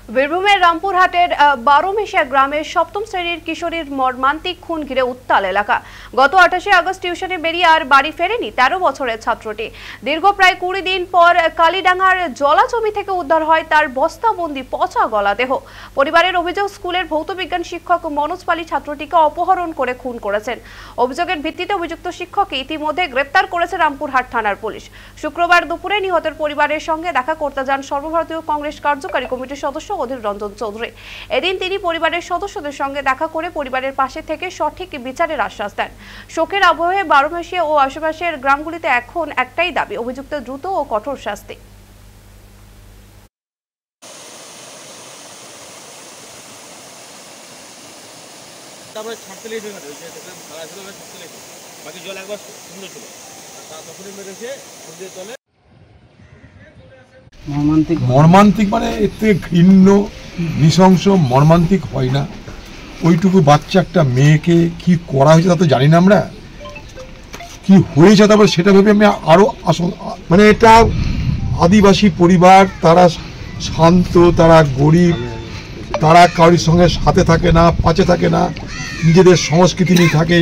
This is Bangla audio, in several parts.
বীরভূমের রামপুরহাটের 12মেশিয়া গ্রামের সপ্তম শ্রেণীর কিশোরীর মর্মান্তিক খুন ঘিরে উত্তাল এলাকা। গত 28 আগস্ট টিউশনে বেরিয়ে আর বাড়ি ফেরেনি 13 বছরের ছাত্রটি। দীর্ঘ প্রায় 20 দিন পর কালীডাঙ্গার জলাজমি থেকে উদ্ধার হয় তার বস্তাবন্দি পচা গলা দেহ। পরিবারের অভিযোগ, স্কুলের ভৌতবিজ্ঞান শিক্ষক মনোজ পালি ছাত্রটিকে অপহরণ করে খুন করেছেন। অভিযোগের ভিত্তিতে অভিযুক্ত শিক্ষককে ইতিমধ্যে গ্রেপ্তার করেছে রামপুরহাট থানার পুলিশ। শুক্রবার দুপুরে নিহতের পরিবারের সঙ্গে দেখা করতে যান সর্বভারতীয় কংগ্রেস কার্যকারী কমিটির সদস্য অধীর রঞ্জন চৌধুরী। এদিন তিনি পরিবারের সদস্যদের সঙ্গে দেখা করে পরিবারের পাশে থেকে সঠিক বিচারের আশ্বাস দেন। শোকের আবহে 12মেশিয়া ও আশেপাশের গ্রামগুলিতে এখন একটাই দাবি, অভিযুক্ত দ্রুত ও কঠোর শাস্তি। মর্মান্তিক মানে এর থেকে ঘৃণ্য নৃশংস মর্মান্তিক হয় না। ওইটুকু বাচ্চা একটা মেয়েকে কি করা হয়েছে তা তো জানি না, আমরা কি হয়েছে তারপর সেটা ভেবে আমি আরো মানে এটা আদিবাসী পরিবার, তারা শান্ত, তারা গরিব, তারা কারোর সঙ্গে সাথে থাকে না, পাশে থাকে না, নিজেদের সংস্কৃতি নিয়ে থাকে,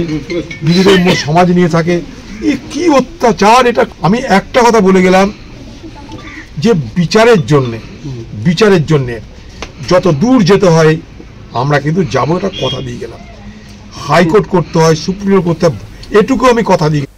নিজেদের সমাজ নিয়ে থাকে। এ কি অত্যাচার! এটা আমি একটা কথা বলে গেলাম যে বিচারের জন্যে যত দূর যেতে হয় আমরা কিন্তু যাবো, এটা কথা দিয়ে গেলাম। হাইকোর্ট করতে হয়, সুপ্রিম কোর্ট করতে হয়, এটুকু আমি কথা দিই।